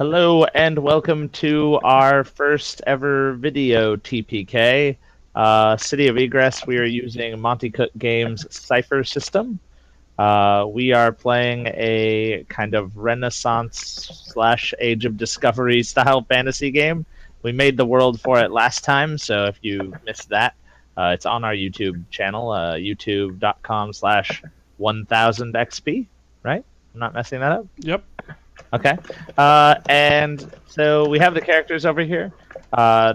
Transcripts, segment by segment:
Hello and welcome to our first ever video TPK. City of Egress, we are using Monty Cook Games' Cypher system. We are playing a kind of Renaissance / Age of Discovery style fantasy game. We made the world for it last time, so if you missed that, it's on our YouTube channel, youtube.com/1000XP, right? I'm not messing that up? Yep. Okay. And so we have the characters over here.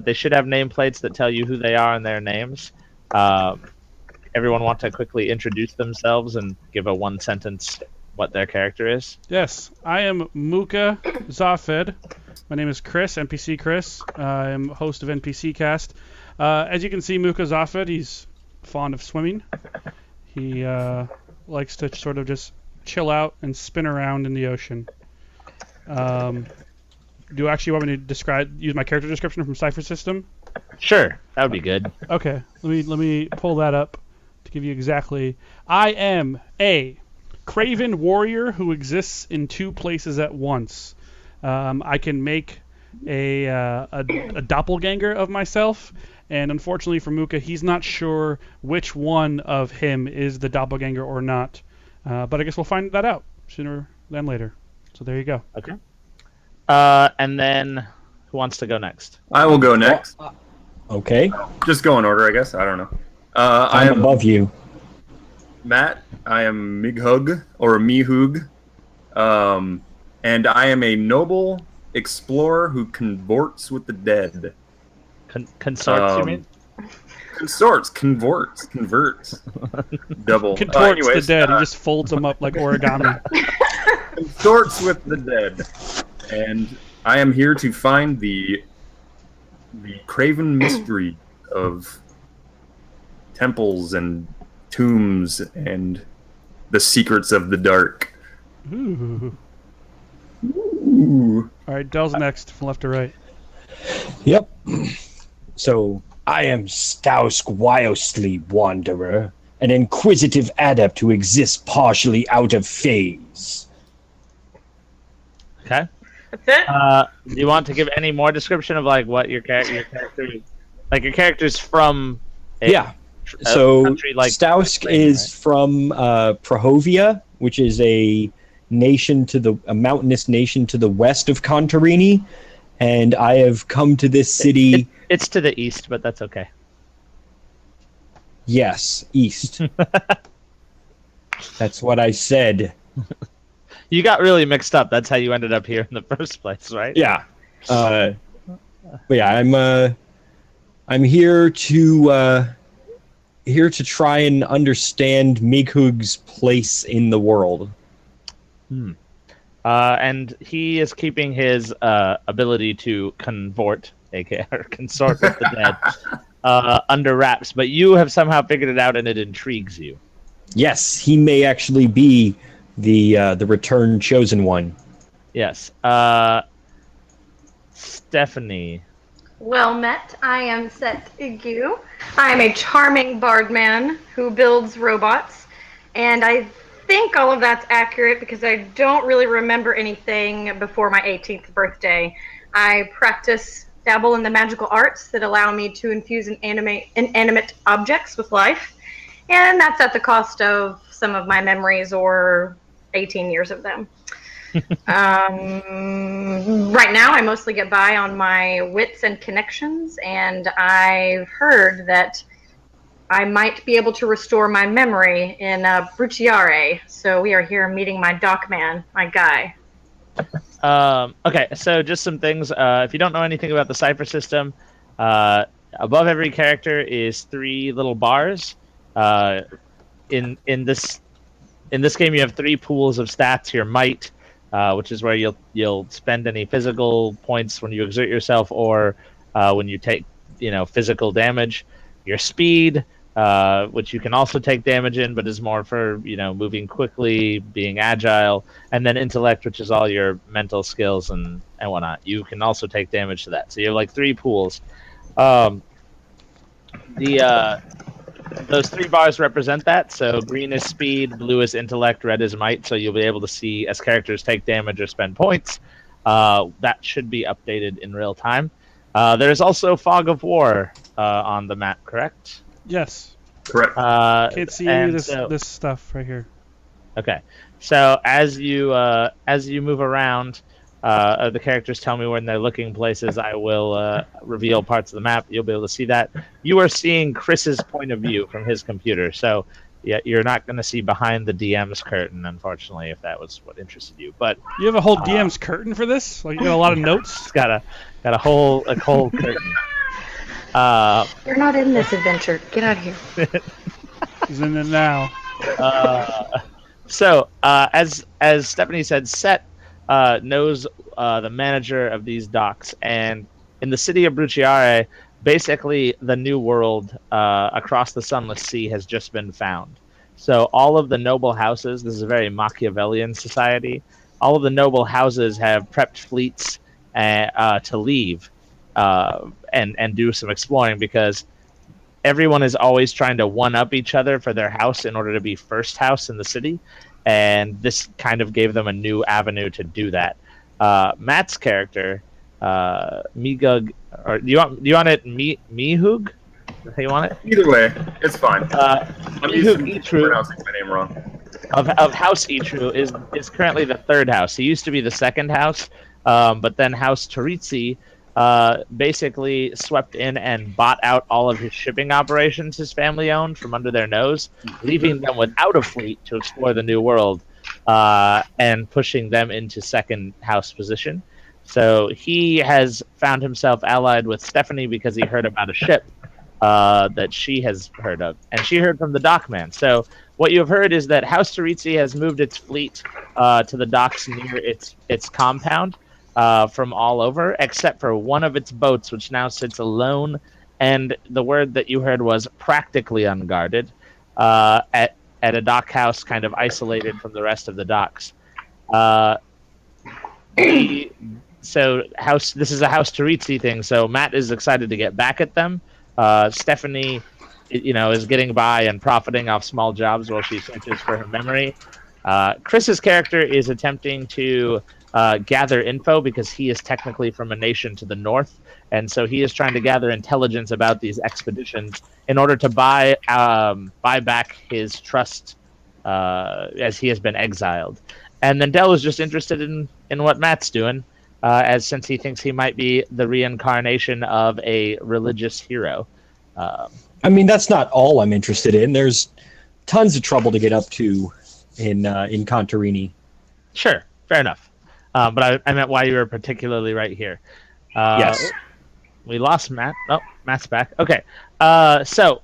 They should have nameplates that tell you who they are and their names. Everyone want to quickly introduce themselves and give a one sentence what their character is? Yes, I am Muka Zafed. My name is Chris, NPC Chris. I am host of NPC Cast. As you can see, Muka Zafed, he's fond of swimming. He likes to sort of just chill out and spin around in the ocean. Do you actually want me to use my character description from Cypher System? Sure, that would be good. Okay, let me pull that up to give you exactly. I am a Craven warrior who exists in two places at once. I can make a doppelganger of myself, and unfortunately for Muka, he's not sure which one of him is the doppelganger or not. But I guess we'll find that out sooner than later. So there you go. Okay. And then who wants to go next? I will go next. Okay. Just go in order, I guess. I don't know. I I'm am above you. Matt. I am Mighug, or Mihug. And I am a noble explorer who consorts with the dead. Consorts, you mean? Converts. Double. Contorts Anyways, the dead. He just folds them up like origami. Consorts with the dead. And I am here to find the craven mystery of temples and tombs and the secrets of the dark. Ooh. Ooh. All right, Dell's next from left to right. Yep. So, I am Stausk Wildesleep Wanderer, an inquisitive adept who exists partially out of phase. Okay. That's it? Do you want to give any more description of like what your character, like your character's from? Yeah. So, country like Stausk Spain, is right? from Prohovia, which is a mountainous nation to the west of Contarini, and I have come to this city. It's to the east, but that's okay. Yes, east. That's what I said. You got really mixed up. That's how you ended up here in the first place, right? Yeah. But yeah, I'm here to try and understand Mighug's place in the world. And he is keeping his ability to convert, aka consort with the dead, under wraps. But you have somehow figured it out, and it intrigues you. Yes, he may actually be the returned chosen one. Yes. Stephanie. Well met. I am Set Igu. I am a charming bardman who builds robots, and I think all of that's accurate because I don't really remember anything before my 18th birthday. I dabble in the magical arts that allow me to infuse inanimate objects with life, and that's at the cost of some of my memories or 18 years of them. Right now, I mostly get by on my wits and connections, and I've heard that I might be able to restore my memory in Bruciare. So we are here meeting my dock man, my guy. Okay, so just some things. If you don't know anything about the Cypher system, above every character is 3 little bars. In this game, you have 3 pools of stats: your might, which is where you'll spend any physical points when you exert yourself, or when you take physical damage; your speed, which you can also take damage in, but is more for moving quickly, being agile; and then intellect, which is all your mental skills and whatnot. You can also take damage to that. So you have like 3 pools. Those 3 bars represent that. So green is speed, blue is intellect, red is might. So you'll be able to see as characters take damage or spend points. that should be updated in real time. There's also fog of war on the map, correct? Yes. Correct. Can't see any of And this stuff right here. Okay, so as you move around, the characters tell me when they're looking places. I will reveal parts of the map. You'll be able to see that. You are seeing Chris's point of view from his computer, so yeah, you're not going to see behind the DM's curtain, unfortunately, if that was what interested you. But You have a whole DM's curtain for this? Like, you got a lot of notes? it's got a whole curtain. You're not in this adventure. Get out of here. He's in it now. So, as Stephanie said, Set knows the manager of these docks, and in the city of Bruciare, basically the new world across the Sunless Sea has just been found. So all of the noble houses, this is a very Machiavellian society, all of the noble houses have prepped fleets to leave and do some exploring, because everyone is always trying to one-up each other for their house in order to be first house in the city, and this kind of gave them a new avenue to do that. Matt's character, Migug, or do you want it Mihug? Is that how you want it? Either way, it's fine. I'm used to Itru, pronouncing my name wrong. of House Itru is currently the third house. He used to be the second house, but then House Taritzi basically swept in and bought out all of his shipping operations his family owned from under their nose, leaving them without a fleet to explore the new world, and pushing them into second house position. So he has found himself allied with Stephanie because he heard about a ship that she has heard of, and she heard from the dockman. So what you have heard is that House Taritzi has moved its fleet to the docks near its compound, from all over, except for one of its boats, which now sits alone, and the word that you heard was practically unguarded, at a dock house kind of isolated from the rest of the docks. This is a House Taritzi thing, so Matt is excited to get back at them. Stephanie, is getting by and profiting off small jobs while she searches for her memory. Chris's character is attempting to gather info because he is technically from a nation to the north, and so he is trying to gather intelligence about these expeditions in order to buy back his trust, as he has been exiled. And then Dell is just interested in what Matt's doing, since he thinks he might be the reincarnation of a religious hero. I mean, that's not all I'm interested in. There's tons of trouble to get up to in Contarini. Sure, fair enough. But I meant why you were particularly right here. Yes. We lost Matt. Oh, Matt's back. Okay. So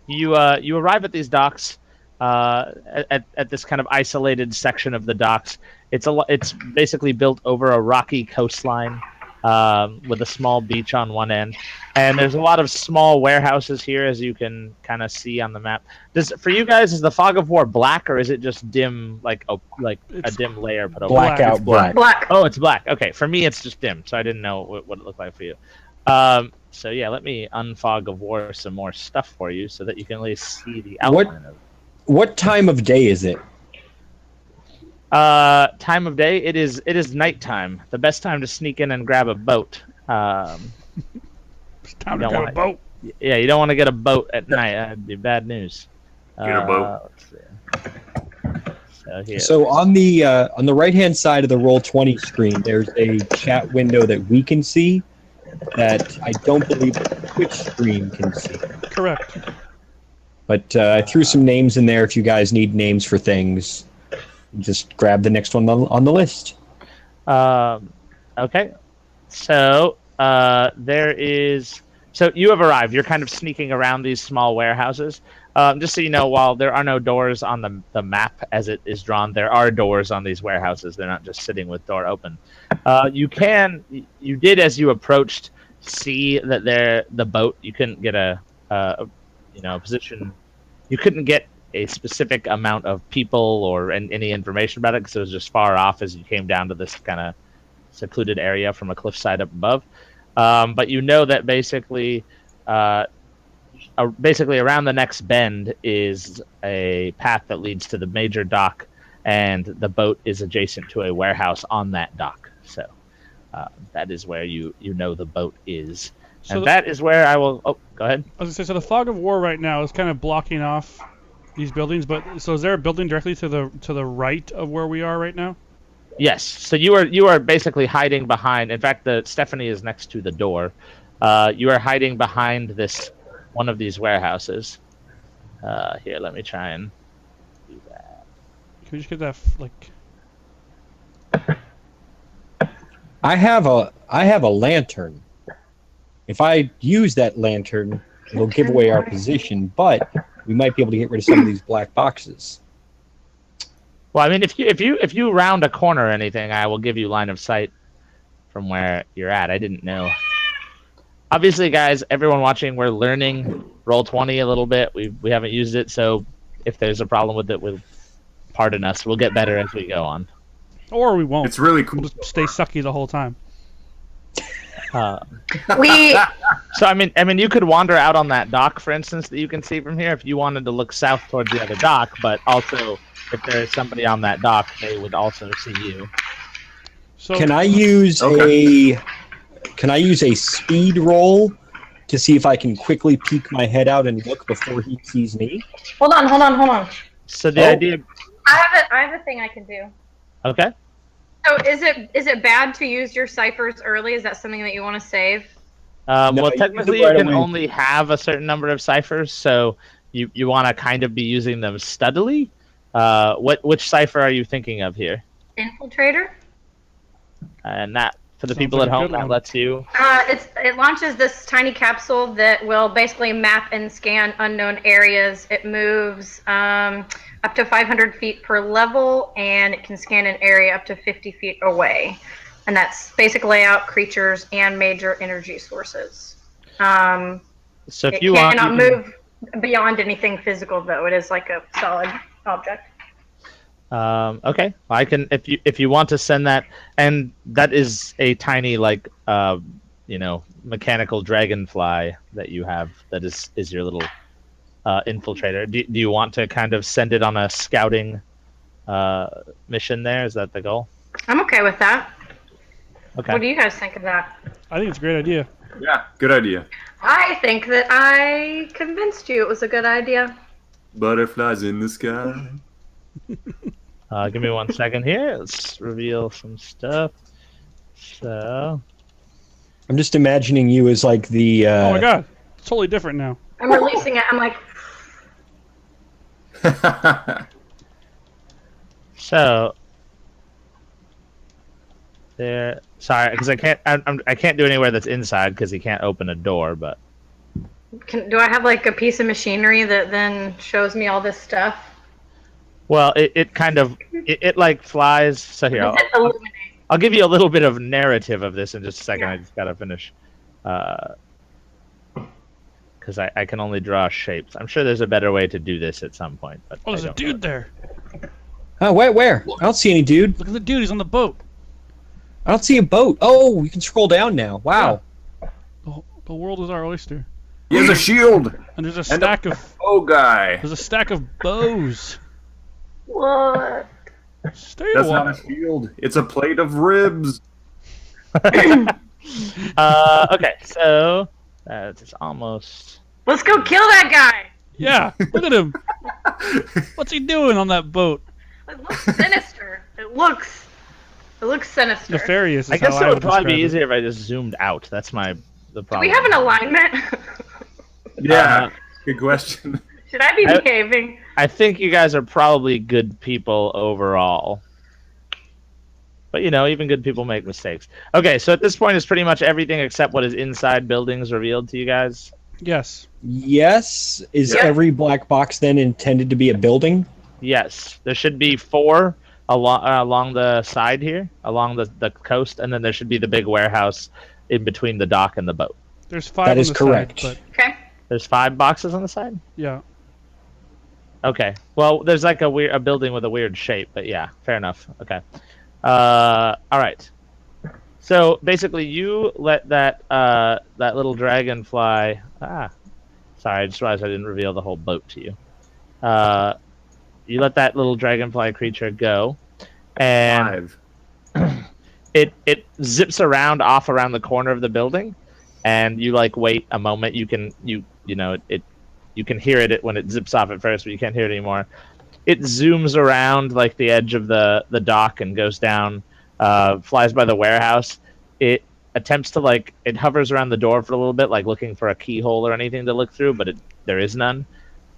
you arrive at these docks, at this kind of isolated section of the docks. It's basically built over a rocky coastline, with a small beach on one end, and there's a lot of small warehouses here, as you can kind of see on the map. For you guys, is the fog of war black, or is it just dim, like a dim layer put over? Blackout black. Black. Oh, it's black. Okay, for me it's just dim, so I didn't know what it looked like for you. So yeah, let me unfog of war some more stuff for you so that you can at least see the outline of it. What time of day is it? Time of day, it is nighttime. The best time to sneak in and grab a boat. It's time to grab a boat. Yeah, you don't want to get a boat at night. That'd be bad news. Get a boat. Let's see. So here. So on the right-hand side of the Roll20 screen, there's a chat window that we can see that I don't believe the Twitch stream can see. Correct. But I threw some names in there if you guys need names for things. Just grab the next one on the list. Okay. So there is. So you have arrived. You're kind of sneaking around these small warehouses. Just so you know, while there are no doors on the map as it is drawn, there are doors on these warehouses. They're not just sitting with door open. You did, as you approached, see that the boat. You couldn't get a position. You couldn't get a specific amount of people or any information about it because it was just far off as you came down to this kind of secluded area from a cliffside up above. But you know that basically around the next bend is a path that leads to the major dock, and the boat is adjacent to a warehouse on that dock. So that is where you know the boat is. So And that is where I will... Oh, go ahead. I was gonna say, so the fog of war right now is kind of blocking off these buildings, but so is there a building directly to the right of where we are right now? Yes. So you are basically hiding behind... In fact, Stephanie is next to the door. You are hiding behind one of these warehouses. Here, let me try and do that. Can we just get that like? I have a lantern. If I use that lantern, it'll give away our position, but we might be able to get rid of some of these black boxes. Well, I mean, if you round a corner or anything, I will give you line of sight from where you're at. I didn't know. Obviously, guys, everyone watching, we're learning Roll20 a little bit. We haven't used it, so if there's a problem with it, pardon us. We'll get better as we go on. Or we won't. It's really cool. We'll just stay sucky the whole time. We So I mean, you could wander out on that dock, for instance, that you can see from here, if you wanted to look south towards the other dock. But also, if there is somebody on that dock, they would also see you. So Can I use a speed roll to see if I can quickly peek my head out and look before he sees me? hold on. So the idea. I have a thing I can do. Okay. So is it bad to use your ciphers early? Is that something that you want to save? Well, you technically, use it right you can away. only have a certain number of ciphers, so you want to kind of be using them steadily. Which cipher are you thinking of here? Infiltrator. And that, for the Sounds people like at a home, good that one. lets you. It launches this tiny capsule that will basically map and scan unknown areas. It moves up to 500 feet per level, and it can scan an area up to 50 feet away. And that's basic layout, creatures, and major energy sources. So if It you want, cannot you can- move beyond anything physical, though. It is like a solid object. Okay, I can if you want to send that, and that is a tiny mechanical dragonfly that you have. That is your little infiltrator. Do you want to kind of send it on a scouting mission? There is that the goal? I'm okay with that. Okay. What do you guys think of that? I think it's a great idea. Yeah, good idea. I think that I convinced you it was a good idea. Butterflies in the sky. Give me 1 second here. Let's reveal some stuff. So I'm just imagining you as like the. Oh my god, it's totally different now. I'm releasing it. I'm like, So there. Sorry, because I can't do anywhere that's inside because he can't open a door. But do I have like a piece of machinery that then shows me all this stuff? well, it kind of like flies. So here, Does it illuminate? I'll give you a little bit of narrative of this in just a second. I just gotta finish, because I can only draw shapes. I'm sure there's a better way to do this at some point. But Oh, there's I a don't dude know. there. Oh, where? I don't see any dude. Look at the dude. He's on the boat. I don't see a boat. Oh, we can scroll down now. Wow. The world is our oyster. He has a shield. And there's a And stack of Oh, guy. there's a stack of bows. What? Stay a That's while. not a shield. It's a plate of ribs. Okay, so it's almost. Let's go kill that guy. Yeah, look at him. What's he doing on that boat? It looks sinister. It looks sinister. Nefarious. Is I guess how it would probably be describe easier if I just zoomed out. That's the Do problem. we have an alignment? Yeah, good question. Should I be I- behaving? I think you guys are probably good people overall. But even good people make mistakes. Okay, so at this point, it's pretty much everything except what is inside buildings revealed to you guys. Yes. Yes. Is Yeah. every black box then intended to be a building? Yes, there should be 4 along the side here, along the coast, and then there should be the big warehouse in between the dock and the boat. There's 5 That on is the correct. side, Okay. There's 5 boxes on the side? but yeah. Okay. Well, there's like a building with a weird shape, but yeah, fair enough. Okay. All right. So basically, you let that little dragonfly. Sorry, I just realized I didn't reveal the whole boat to you. You let that little dragonfly creature go, and 5. it zips around off around the corner of the building, and you like wait a moment. You can you know it you can hear it when it zips off at first, but you can't hear it anymore. It zooms around like the edge of the dock and goes down, flies by the warehouse. It attempts to it hovers around the door for a little bit, like looking for a keyhole or anything to look through, but there is none.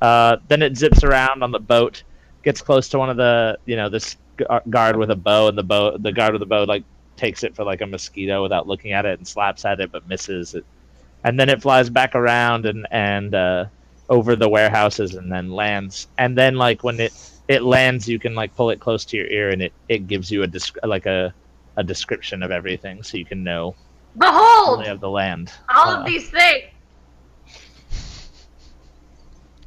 Then it zips around on the boat, gets close to one of the this guard with a bow, and the guard with the bow takes it for like a mosquito without looking at it and slaps at it but misses it. And then it flies back around and over the warehouses and then lands. And then when it lands, you can pull it close to your ear, and it gives you a description of everything, so you can know Behold! the lay of the land. All of these things.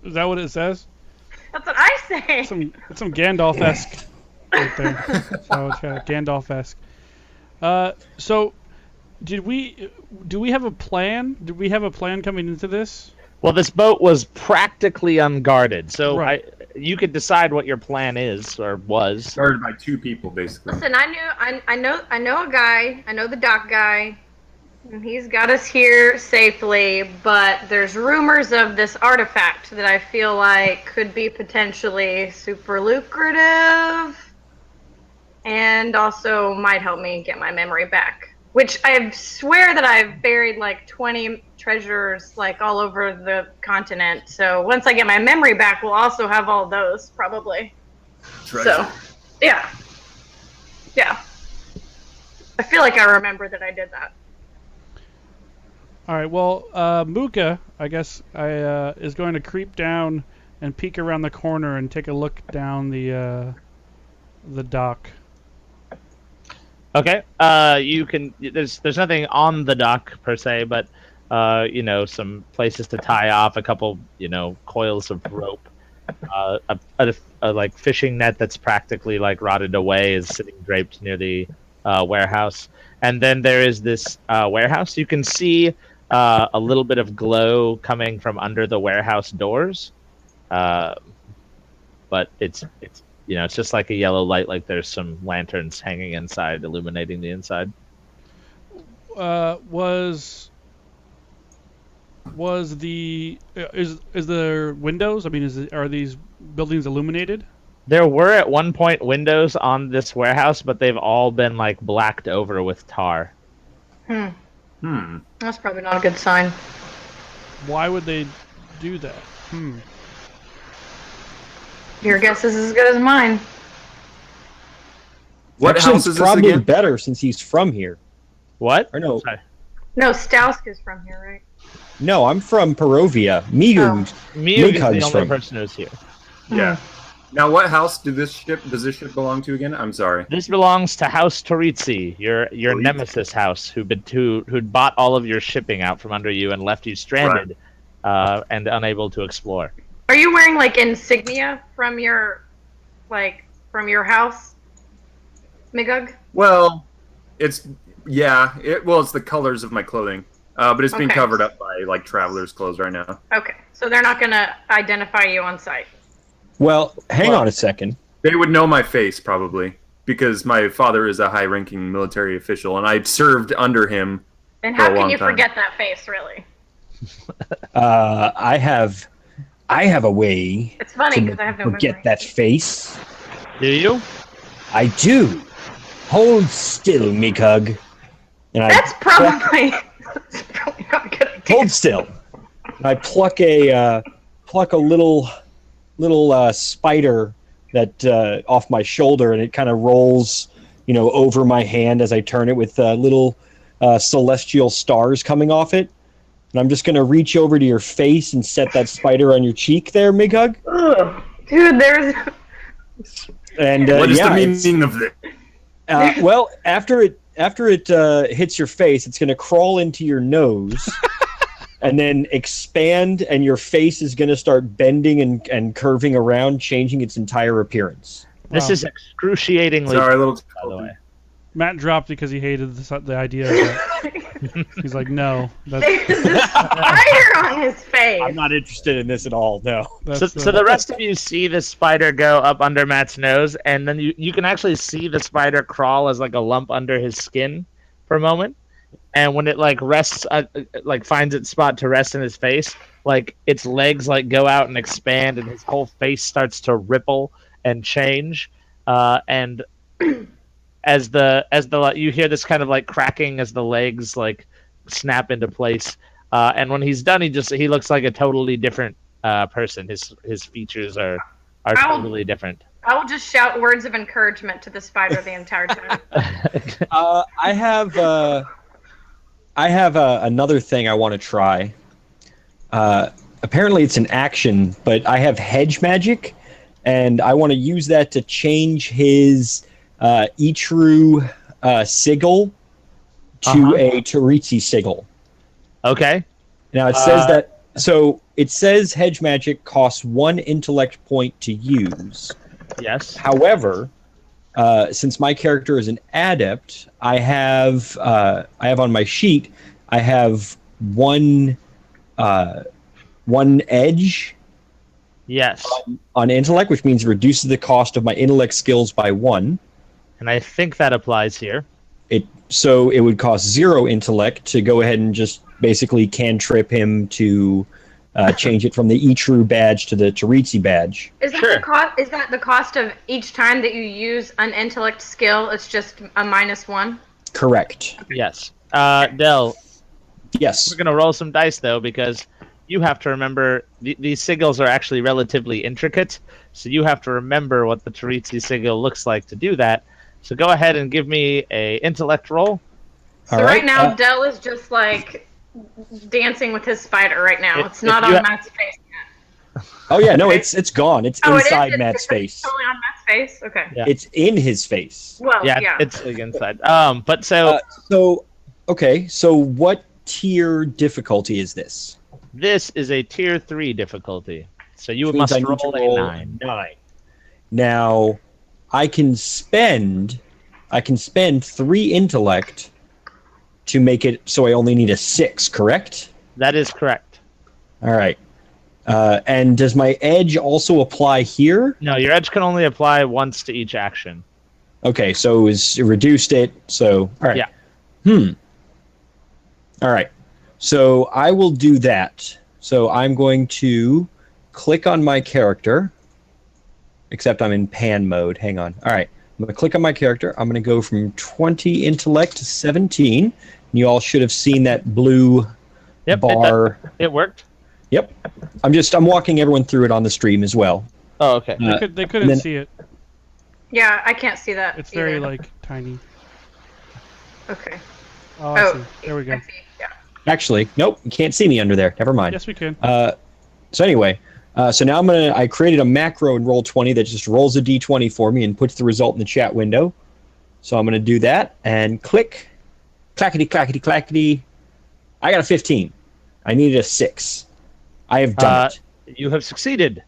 Is that what it says? That's what I say. It's some Gandalf-esque right there. So it's Gandalf-esque. So, do we have a plan? Did we have a plan coming into this? Well, this boat was practically unguarded, so Right. you could decide what your plan is or was. Started by 2 people, basically. Listen, I know a guy. I know the dock guy. And he's got us here safely, but there's rumors of this artifact that I feel like could be potentially super lucrative and also might help me get my memory back. Which I swear that I've buried 20 treasures all over the continent. So once I get my memory back, we'll also have all those probably. Treasure. So, yeah. I feel like I remember that I did that. All right. Well, Muka, I guess, is going to creep down and peek around the corner and take a look down the dock. Okay. You can. There's nothing on the dock per se, but some places to tie off, a couple coils of rope, a fishing net that's practically rotted away is sitting draped near the warehouse, and then there is this warehouse. You can see a little bit of glow coming from under the warehouse doors, but it's just like a yellow light. There's some lanterns hanging inside, illuminating the inside. Was the is there windows? I mean, are these buildings illuminated? There were at one point windows on this warehouse, but they've all been blacked over with tar. That's probably not a good sign. Why would they do that? Your guess is as good as mine. What Actually, house it's is this probably again? better since he's from here. What? Or no. Sorry. No, Stausk is from here, right? No, I'm from Perovia. Migu. Miug is the Mikhag's only from. person who's here. Yeah. Now, what house does this ship belong to again? I'm sorry. This belongs to House Torizi, your Torizi. nemesis house, who'd bought all of your shipping out from under you and left you stranded, and unable to explore. Are you wearing insignia from your house, Migug? Well, it's the colors of my clothing, but it's being Okay. covered up by traveler's clothes right now. Okay, so they're not gonna identify you on sight. Well, hang on a second. They would know my face probably because my father is a high-ranking military official, and I served under him. And For how a can long you time. forget that face, really? I have a way It's funny to because I have no forget memory. that face. Do you? I do. Hold still, Mikug. And That's probably not a good idea. hold still. I pluck a little spider that off my shoulder, and it kind of rolls, over my hand as I turn it with little celestial stars coming off it. And I'm just gonna reach over to your face and set that spider on your cheek there, Mighug. Ugh. Dude, there's And What is yeah, the it's- meaning of this? well, after it hits your face, it's gonna crawl into your nose. And then expand, and your face is going to start bending and curving around, changing its entire appearance. This Wow. is excruciatingly. Sorry, a little. by the way. Matt dropped because he hated the idea of that. He's like, no. There's a spider on his face. I'm not interested in this at all. No. So the rest of you see the spider go up under Matt's nose, and then you can actually see the spider crawl as like a lump under his skin for a moment. And when it like rests, like finds its spot to rest in his face, like its legs like go out and expand, and his whole face starts to ripple and change. And as the you hear this kind of like cracking as the legs like snap into place. And when he's done, he looks like a totally different person. His features are totally different. I will just shout words of encouragement to the spider the entire time. I have another thing I want to try. Apparently, it's an action, but I have hedge magic, and I want to use that to change his Ichru sigil to a Taritsi sigil. Okay. Now it says that. So it says hedge magic costs 1 intellect point to use. Yes. However, since my character is an adept, I have on my sheet I have one edge. Yes. On intellect, which means it reduces the cost of my intellect skills by 1. And I think that applies here. So it would cost 0 intellect to go ahead and just basically cantrip him to change it from the Ichru badge to the Taritsi badge. Is that the cost of each time that you use an intellect skill? It's just a -1. Correct. Yes. Del, Yes. we're gonna roll some dice though, because you have to remember these sigils are actually relatively intricate, so you have to remember what the Taritsi sigil looks like to do that. So go ahead and give me a intellect roll. So right now, Del is just like dancing with his spider right now. It's not on Matt's face yet. Oh yeah, no, it's gone. It's inside Matt's face. It's totally on Matt's face. Okay. Yeah. It's in his face. Well, yeah. It's like inside. But so So what tier difficulty is this? this is a tier 3 difficulty. So you Which must means I need to roll a 9. Now, I can spend 3 intellect to make it so I only need a 6, correct? That is correct. All right. And does my edge also apply here? No, your edge can only apply once to each action. Okay, so it reduced it. So, all right. Yeah. All right. So I will do that. So I'm going to click on my character, except I'm in pan mode. Hang on. All right. I'm going to click on my character. I'm going to go from 20 intellect to 17. You all should have seen that blue bar. It worked? Yep. I'm walking everyone through it on the stream as well. Oh, okay. They couldn't see it. Yeah, I can't see that. It's very either. like tiny. Okay. Oh, I see. There we go. I see. Yeah. Actually, nope. You can't see me under there. Never mind. Yes, we can. So anyway, so now I created a macro in Roll20 that just rolls a d20 for me and puts the result in the chat window. So I'm going to do that and click, clackety, clackety, clackety. I got a 15. I needed a 6. I have done it. You have succeeded.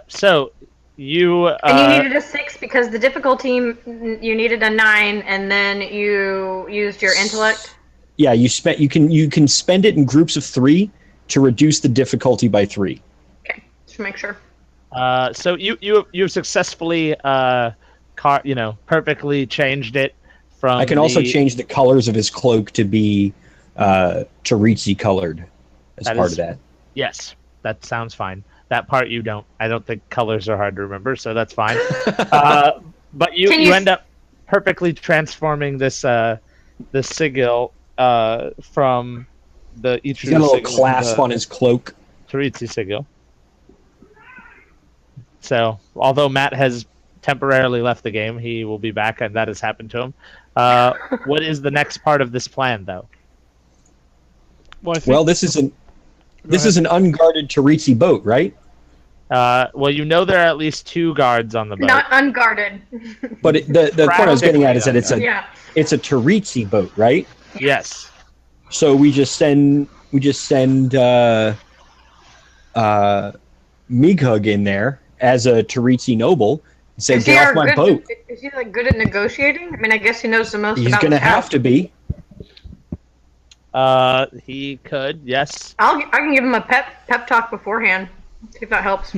So you... and you needed a 6 because the difficulty, you needed a 9, and then you used your intellect? Yeah, you can spend it in groups of 3 to reduce the difficulty by 3. Okay, just make sure. So you've successfully perfectly changed it from. I can also change the colors of his cloak to be Taritsi colored as part of that. Yes, that sounds fine. That part you don't. I don't think colors are hard to remember, so that's fine. But you end up perfectly transforming this sigil from the Ichru. He's got a little clasp on his cloak. Taritsi sigil. So, although Matt has temporarily left the game, he will be back, and that has happened to him. What is the next part of this plan, though? Well, this is an unguarded Taritsi boat, right? Well, there are at least 2 guards on the boat. Not unguarded. But the point I was getting at is that it's a Taritsi boat, right? Yes. So we just send Mighug in there as a Taritsi noble and say, "Get off my boat." Is he like good at negotiating? I mean, I guess he knows the most. He's about going to the house. have to be. He could, yes. I can give him a pep talk beforehand. See if that helps.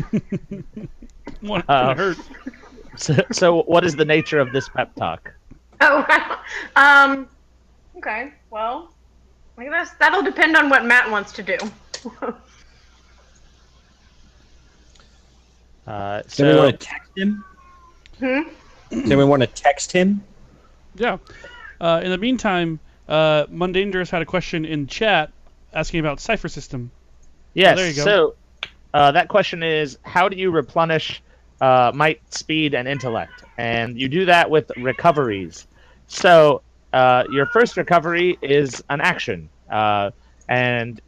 What Uh, hurt? So what is the nature of this pep talk? Oh, okay. Well, I guess that'll depend on what Matt wants to do. Does anyone want to text him? Hmm? Does anyone want to text him? Yeah. In the meantime, Mundangerous had a question in chat asking about Cypher system. Yes. there you go. So that question is, how do you replenish might, speed, and intellect? And you do that with recoveries. So your first recovery is an action, and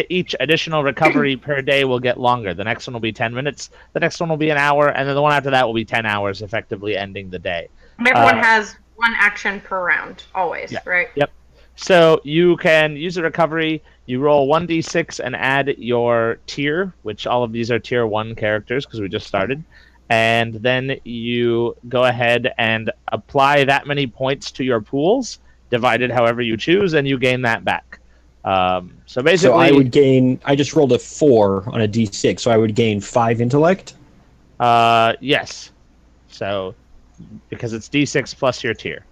each additional recovery per day will get longer. The next one will be 10 minutes. The next one will be an hour, and then the one after that will be 10 hours, effectively ending the day. Everyone has one action per round, always, right? Yep. So you can use a recovery. You roll 1d6 and add your tier, which all of these are tier 1 characters because we just started. And then you go ahead and apply that many points to your pools, divided however you choose, and you gain that back. So basically, So I would gain. I just rolled a 4 on a d6, so I would gain 5 intellect. yes. So because it's d6 plus your tier.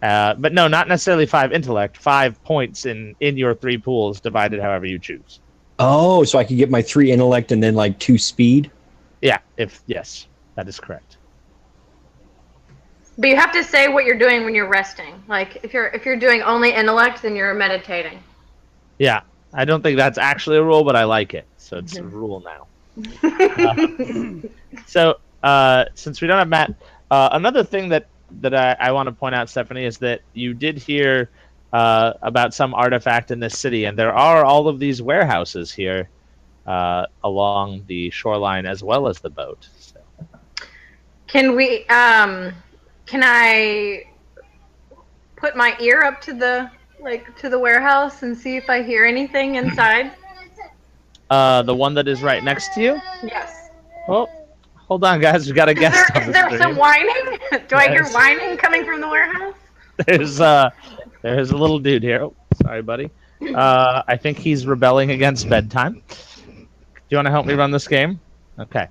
But no, not necessarily 5 intellect. 5 points in your 3 pools, divided however you choose. Oh, so I could get my 3 intellect and then like 2 speed. Yeah. Yes, that is correct. But you have to say what you're doing when you're resting. Like if you're doing only intellect, then you're meditating. Yeah, I don't think that's actually a rule, but I like it, so it's a rule now. So since we don't have Matt, another thing that I want to point out, Stephanie, is that you did hear about some artifact in this city, and there are all of these warehouses here along the shoreline as well as the boat. So. Can we? Can I put my ear up to the warehouse and see if I hear anything inside? The one that is right next to you? Yes. Oh, hold on, guys. We got a guest. Is there some whining? Do I hear whining coming from the warehouse? There's a little dude here. Oh, sorry, buddy. I think he's rebelling against bedtime. Do you want to help me run this game? Okay.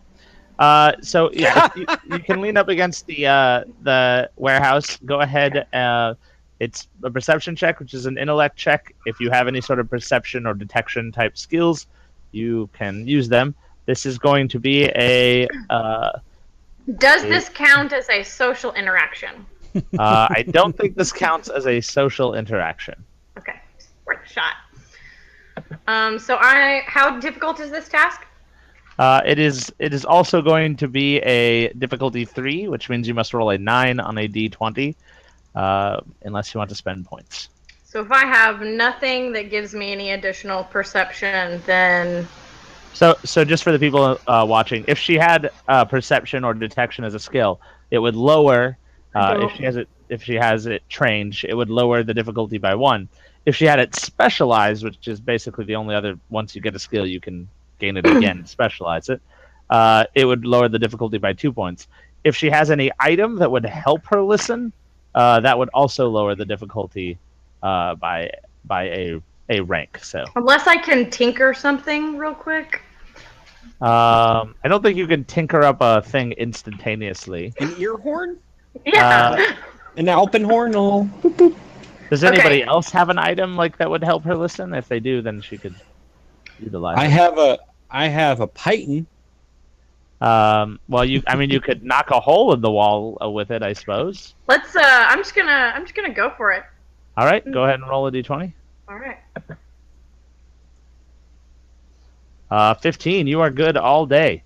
So yeah, you can lean up against the warehouse. Go ahead. It's a perception check, which is an intellect check. If you have any sort of perception or detection type skills, you can use them. This is going to be a. Does this count as a social interaction? I don't think this counts as a social interaction. Okay, worth a shot. How difficult is this task? It is also going to be a difficulty 3, which means you must roll a 9 on a d20, unless you want to spend points. So if I have nothing that gives me any additional perception, then... So just for the people watching, if she had perception or detection as a skill, it would lower. If she has it trained, it would lower the difficulty by 1. If she had it specialized, which is basically the only other, once you get a skill, you can gain it again, specialize it. It would lower the difficulty by 2 points. If she has any item that would help her listen, that would also lower the difficulty by a rank. So unless I can tinker something real quick. I don't think you can tinker up a thing instantaneously. An ear horn? Yeah. An alpenhorn? Oh. Does anybody else have an item like that would help her listen? If they do, then she could utilize it. I have a python. Well, you could knock a hole in the wall with it, I suppose. Let's. I'm just gonna go for it. All right, go ahead and roll a d20. All right. 15. You are good all day.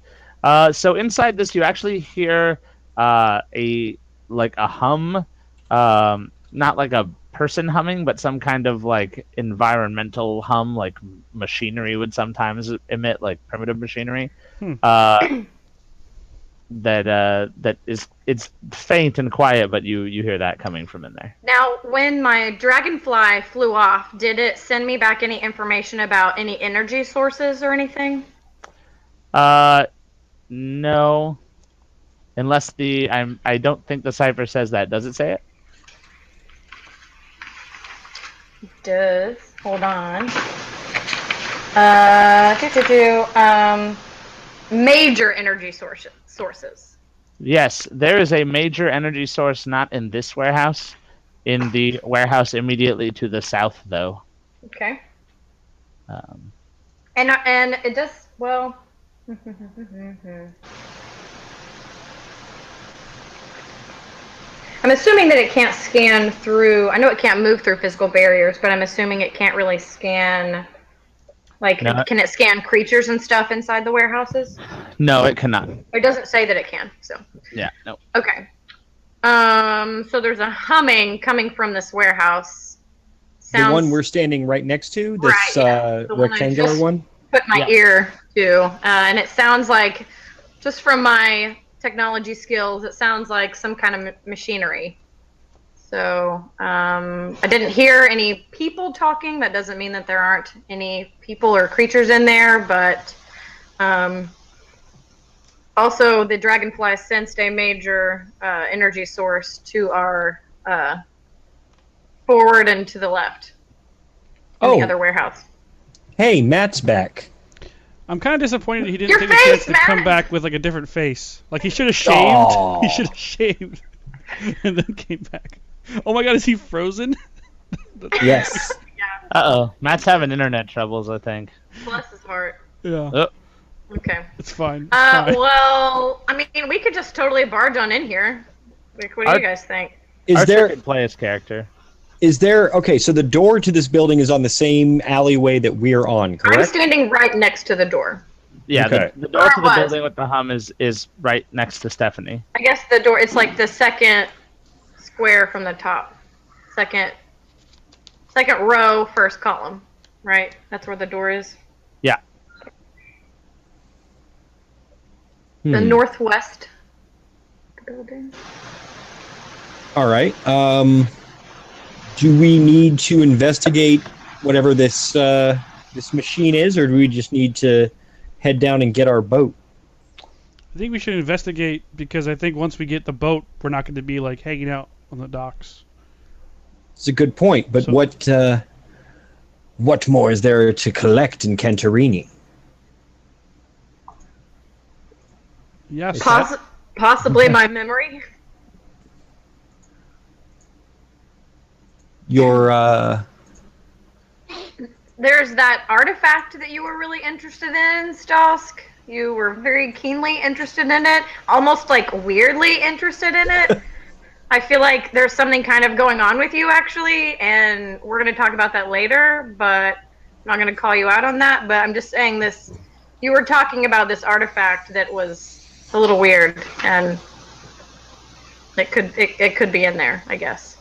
So inside this, you actually hear a hum, not like a person humming, but some kind of like environmental hum, like machinery would sometimes emit, like primitive machinery. That is, it's faint and quiet, but you hear that coming from in there. Now, when my dragonfly flew off, did it send me back any information about any energy sources or anything? No. Unless I don't think the Cypher says that. Does it say it? does. Hold on. Major energy sources. Yes, there is a major energy source not in this warehouse. In the warehouse immediately to the south, though. Okay. Um, And it does well. I'm assuming that it can't scan through. I know it can't move through physical barriers, but I'm assuming it can't really scan. Like, No. can it scan creatures and stuff inside the warehouses? no, it cannot. It doesn't say that it can. So. Yeah, no. Okay. So there's a humming coming from this warehouse. The one we're standing right next to, this Right, yeah. The one I rectangular just one. Put my ear to, and it sounds like, just from my technology skills, it sounds like some kind of machinery. So I didn't hear any people talking. That doesn't mean that there aren't any people or creatures in there, but also the dragonfly sensed a major energy source to our forward and to the left in the other warehouse. Hey, Matt's back. I'm kind of disappointed he didn't Your take a face, chance to Matt! come back with like a different face. Like he should have shaved. Aw. He should have shaved and then came back. Oh my god, is he frozen? Yes. Uh-oh. Matt's having internet troubles, I think. Bless his heart. Yeah, Oh, Okay. it's fine. It's fine. Well, I mean, we could just totally barge on in here. Like, what do you guys think? Is Archer there could play his character. okay, so the door to this building is on the same alleyway that we're on, I'm correct? standing right next to the door. Yeah, Okay. the door Where to it the was. building with the hum is right next to Stephanie. I guess the door, it's like the second square from the top. Second row, first column, right? That's where the door is. Yeah. The northwest building. All right. Do we need to investigate whatever this this machine is, or do we just need to head down and get our boat? I think we should investigate because I think once we get the boat, we're not going to be like hanging out on the docks. It's a good point, but So- what more is there to collect in Cantorini? Yes. Possibly my memory. Your There's that artifact that you were really interested in, Stosk. You were very keenly interested in it, almost like weirdly interested in it. I feel like there's something kind of going on with you, actually, and we're going to talk about that later, but I'm not going to call you out on that. But I'm just saying this. You were talking about this artifact that was a little weird, and it could be in there, I guess.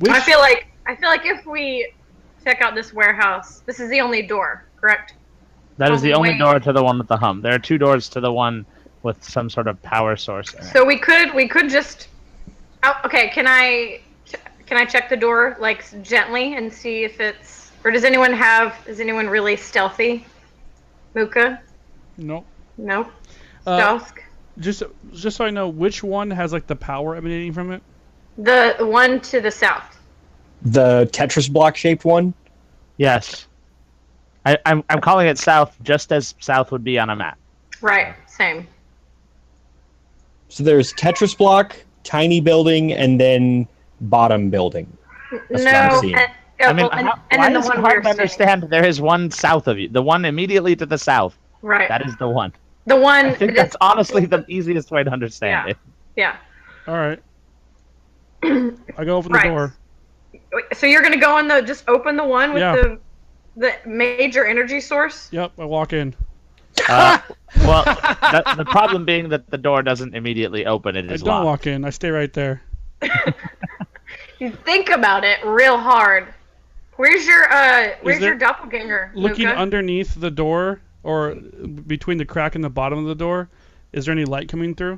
I feel like if we check out this warehouse, this is the only door, correct? That is the only wait. door to the one with the hum. There are two doors to the one with some sort of power source in it. So we could just. Oh, okay. Can I check the door like gently and see if it's, or does anyone really stealthy? Muka? No. No. Uh, Stosk? Just so I know, which one has like the power emanating from it? The one to the south. the Tetris block shaped one. Yes. I'm calling it south just as south would be on a map. Right. Same. So there's Tetris block, tiny building, and then bottom building. That's what I'm seeing. I mean, and why then the is it one hard we're to understand? There is one south of you. The one immediately to the south. Right. That is the one. The one. I think that's honestly the easiest way to understand it. Yeah. All right. I go open the Right. door. So you're gonna go in just open the one with Yeah. the major energy source. Yep, I walk in. Well, the problem being that the door doesn't immediately open. It I is don't locked. walk in. I stay right there. You think about it real hard. Where's your there- your doppelganger? Looking Luca? underneath the door, or between the crack and the bottom of the door, is there any light coming through?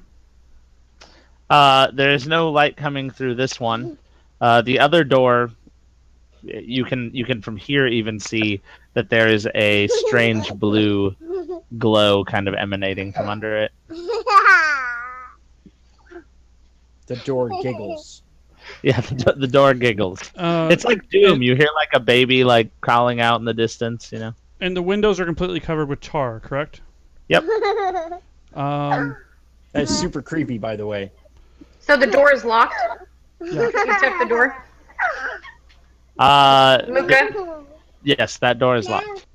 There is no light coming through this one. The other door, you can from here even see that there is a strange blue glow kind of emanating from under it. The door giggles. Yeah, the door giggles. It's like Doom. You hear like a baby like crawling out in the distance, you know. And the windows are completely covered with tar, correct? Yep. That's super creepy, by the way. So the door is locked? Yeah. You check the door? Luca? Yes, that door is locked.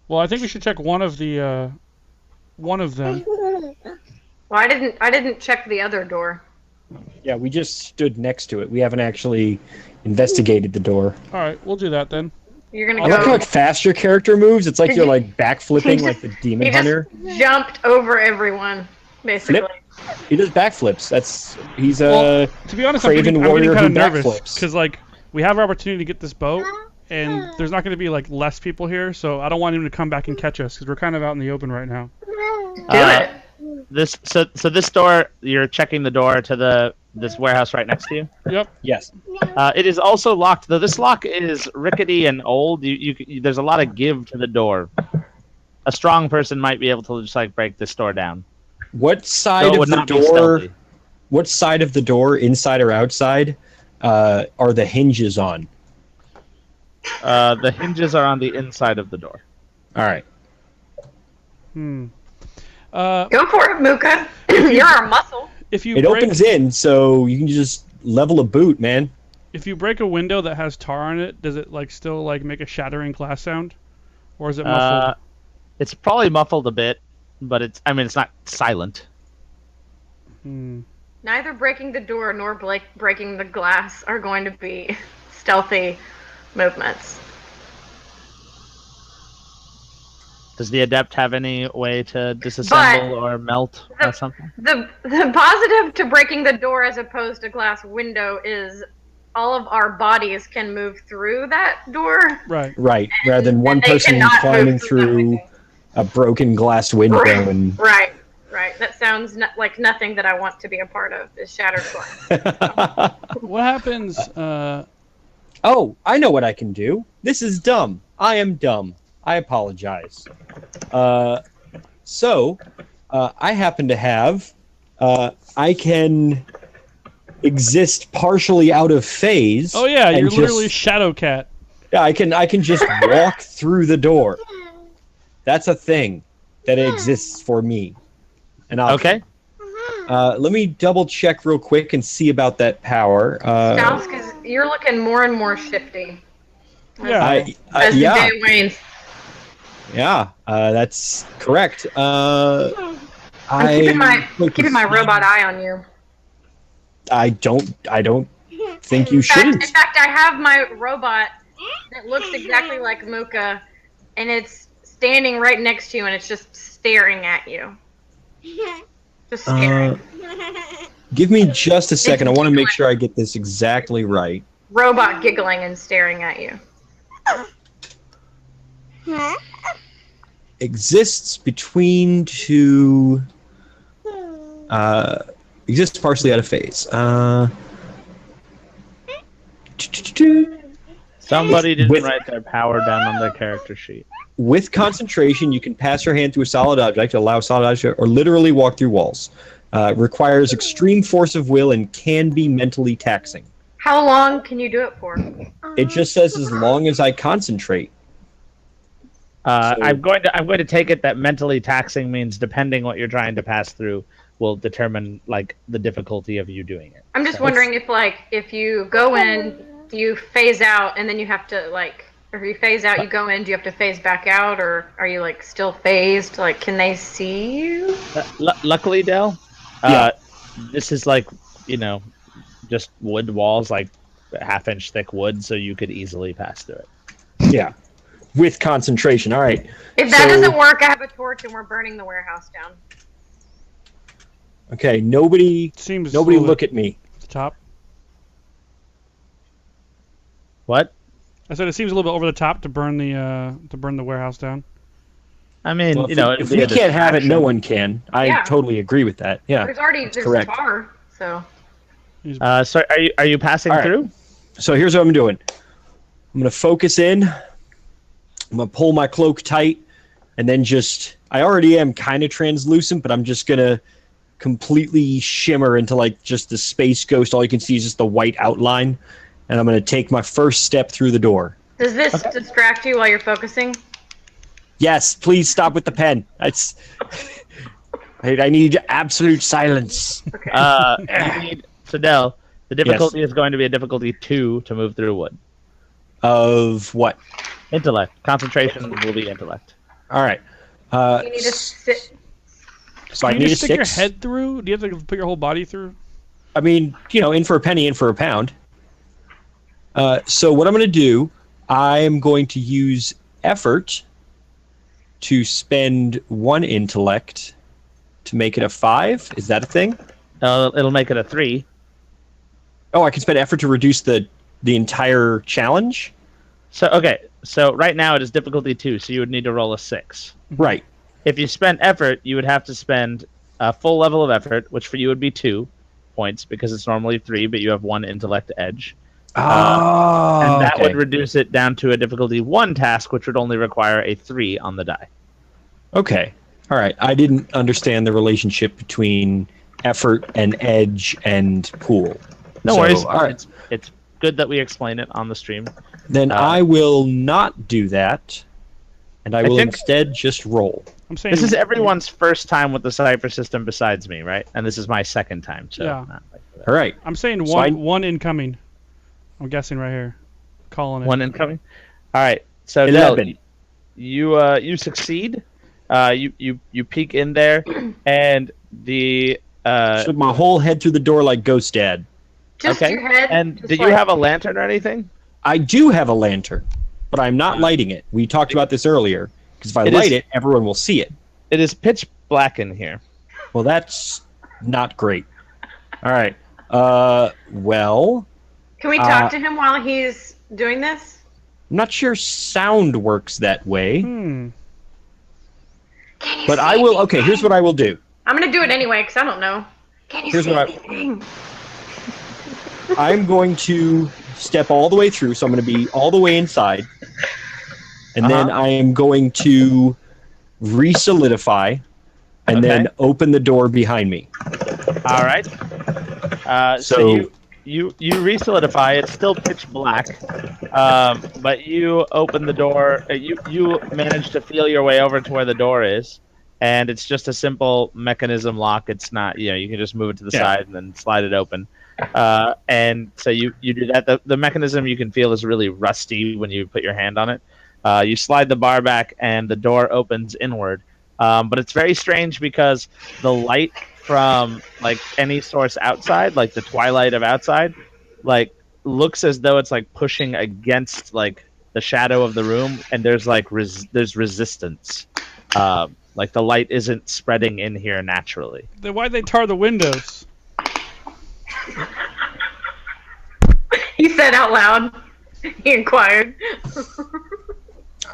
Well, I think we should check one of them. Well, I didn't check the other door. Yeah, we just stood next to it. We haven't actually investigated the door. All right, we'll do that then. You're gonna I go. like how fast your character moves. It's like you're like backflipping like the demon He hunter. just jumped over everyone, basically. Flip. He does backflips. He's Well, to be honest, I'm Craven getting warrior kind of who nervous backflips. because like we have our opportunity to get this boat, and there's not going to be like less people here, so I don't want him to come back and catch us because we're kind of out in the open right now. Do it. This door, you're checking the door to this warehouse right next to you. Yep. yes. It is also locked, though. This lock is rickety and old. There's a lot of give to the door. A strong person might be able to just like break this door down. What So side it of would the not be door? stealthy. What side of the door, inside or outside, are the hinges on? The hinges are on the inside of the door. All right. Go for it, Muka. You're our muscle. If you It break, opens in, so you can just level a boot, man. if you break a window that has tar on it, does it like still like make a shattering glass sound, or is it muffled? It's probably muffled a bit, but it's not silent. Neither breaking the door nor breaking the glass are going to be stealthy movements. Does the adept have any way to disassemble or melt or something? The positive to breaking the door as opposed to glass window is all of our bodies can move through that door. Right. Right. Rather than one they person cannot climbing move through that through window. a broken glass window and. Right. That sounds like nothing that I want to be a part of. Is shattered glass. What happens? Oh, I know what I can do. This is dumb. I am dumb. I apologize. I happen to have. I can exist partially out of phase. Oh yeah, and you're just- literally Shadow Cat. Yeah, I can just walk through the door. That's a thing that exists for me. Okay. Let me double check real quick and see about that power. Sounds because you're looking more and more shifty. Yeah. As yeah. the day wanes. Yeah, that's correct. I'm keeping my robot eye on you. I don't think you shouldn't. In fact, I have my robot that looks exactly like Muka, and it's standing right next to you, and it's just staring at you. Just staring. Give me just a second. I want to make sure I get this exactly right. Robot giggling and staring at you. Exists between two. Exists partially out of phase. Somebody didn't write their power down on their character sheet. With concentration, you can pass your hand through a solid object, allow a solid object, or literally walk through walls. Requires extreme force of will and can be mentally taxing. How long can you do it for? It just says as long as I concentrate. I'm going to take it that mentally taxing means depending what you're trying to pass through will determine like the difficulty of you doing it. I'm just wondering if you go in, you phase out, and then you have to or if you phase out, you go in, do you have to phase back out, or are you still phased? Can they see you? Luckily, Dell, this is just wood walls, like half-inch thick wood, so you could easily pass through it. Yeah. With concentration. All right. If that doesn't work, I have a torch and we're burning the warehouse down. Okay. Nobody look at me. The top. What? I said it seems a little bit over the top to burn the warehouse down. I mean, Well, if if we can't have it, no one can. I totally agree with that. Yeah. There's correct. tar, so. So are you passing All right. through? So here's what I'm doing. I'm going to focus in. I'm gonna pull my cloak tight, and then I already am kind of translucent, but I'm just gonna completely shimmer into like just the space ghost. All you can see is just the white outline, and I'm gonna take my first step through the door. Does this distract you while you're focusing? Yes, please stop with the pen. I need absolute silence. Okay. You need, so Del, the difficulty is going to be a difficulty 2 to move through wood. Of what? Intellect. Concentration will be intellect. All right. You need to sit. So I Can you need a just stick your 6. head through? Do you have to put your whole body through? I mean, in for a penny, in for a pound. So what I'm going to do, I'm going to use effort to spend 1 intellect to make it a 5. Is that a thing? It'll make it a 3. Oh, I can spend effort to reduce the entire challenge? So right now it is difficulty 2, so you would need to roll a 6. Right. If you spend effort, you would have to spend a full level of effort, which for you would be 2 points because it's normally 3, but you have 1 intellect edge. And that would reduce it down to a difficulty 1 task, which would only require a 3 on the die. Okay. All right. I didn't understand the relationship between effort and edge and pool. No worries. All right. It's good that we explain it on the stream. Then I will not do that, and I will think- instead just roll. I'm saying This is everyone's first time with the Cypher system besides me, right? And this is my second time. So Yeah. All right. I'm saying So one incoming. I'm guessing right here. Calling it. 1 incoming. All right. So 11. Del, you succeed. You peek in there, and the Should my whole head through the door like Ghost Dad. Just okay. your head. And just do you like- have a lantern or anything? I do have a lantern, but I'm not lighting it. We talked about this earlier, because if I light it, everyone will see it. It is pitch black in here. Well, that's not great. All right. Well, Can we talk to him while he's doing this? I'm not sure sound works that way, Hmm. Can you but see I will. anything? Okay, here's what I will do. I'm gonna do it anyway because I don't know. Can you Here's see what anything? I'm going to step all the way through, so I'm going to be all the way inside, and then I am going to re-solidify, and then open the door behind me. All right. So you re-solidify. It's still pitch black, but you open the door. You manage to feel your way over to where the door is, and it's just a simple mechanism lock. It's not, you can just move it to the side and then slide it open. And so you do that. The mechanism you can feel is really rusty when you put your hand on it. You slide the bar back, and the door opens inward. But it's very strange because the light from like any source outside, like the twilight of outside, like looks as though it's like pushing against like the shadow of the room, and there's like there's resistance. Like the light isn't spreading in here naturally. Then why'd they tar the windows? He said out loud. He inquired.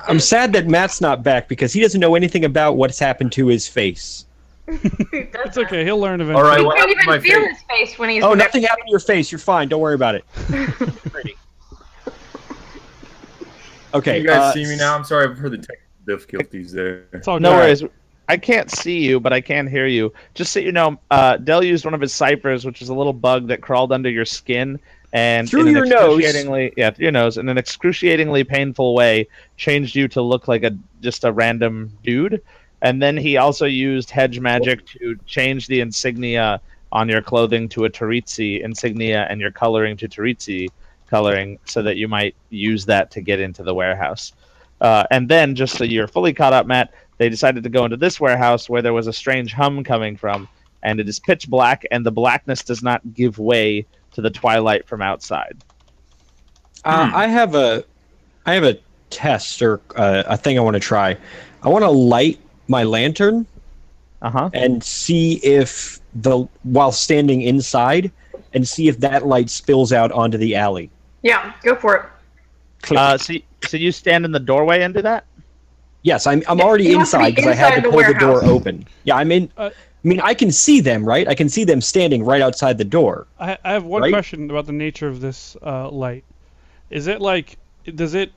I'm sad that Matt's not back because he doesn't know anything about what's happened to his face. It's okay. He'll learn eventually. All right, He what can't happened to my even feel face? his face when he's. Oh, nothing happened to your face. You're fine. Don't worry about it. Okay. Can you guys see me now? I'm sorry for the technical difficulties there. It's all No good. worries. I can't see you, but I can hear you. Just so you know, Del used one of his Cyphers, which is a little bug that crawled under your skin and Through in an your nose. through your nose, in an excruciatingly painful way, changed you to look like just a random dude. And then he also used hedge magic to change the insignia on your clothing to a Taritsi insignia and your coloring to Taritsi coloring, so that you might use that to get into the warehouse. And then, just so you're fully caught up, Matt, they decided to go into this warehouse where there was a strange hum coming from, and it is pitch black, and the blackness does not give way to the twilight from outside. I have a test or a thing I want to try. I want to light my lantern and see if while standing inside, and see if that light spills out onto the alley. Yeah, go for it. Click. So you stand in the doorway and do that? Yes, I'm already You have to be inside because I had inside to the pull the door warehouse. open. Yeah, I'm in. I mean, I can see them, right? I can see them standing right outside the door. I have one Right? question about the nature of this light. Is it like, does it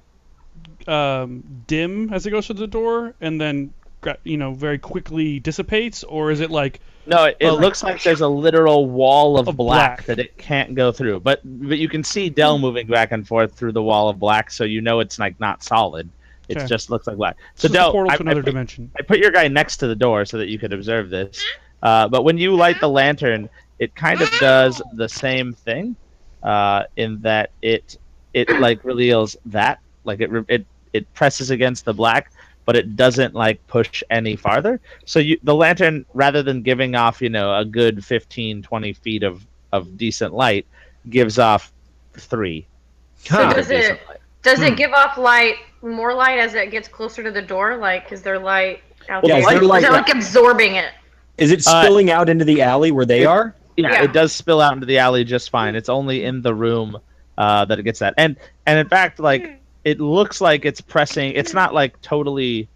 dim as it goes through the door, and then very quickly dissipates, or is it like No, it looks like there's a literal wall of black black. that it can't go through. But you can see Dell moving back and forth through the wall of black, so you know it's like not solid. It Okay. just looks like black. so So it's a Dell, portal to another I dimension? put your guy next to the door so that you could observe this. But when you light the lantern, it kind of does the same thing, in that it like reveals that it presses against the black, but it doesn't like push any farther. So the lantern, rather than giving off a good 15, 20 feet of decent light, gives off 3 So Huh. does it give off more light as it gets closer to the door? Like, is there light out Yeah, there? is there Is light- it like absorbing it? Is it spilling out into the alley where they are? Yeah, Yeah. it does spill out into the alley just fine. It's only in the room that it gets that. And in fact, like, it looks like it's pressing. It's not like totally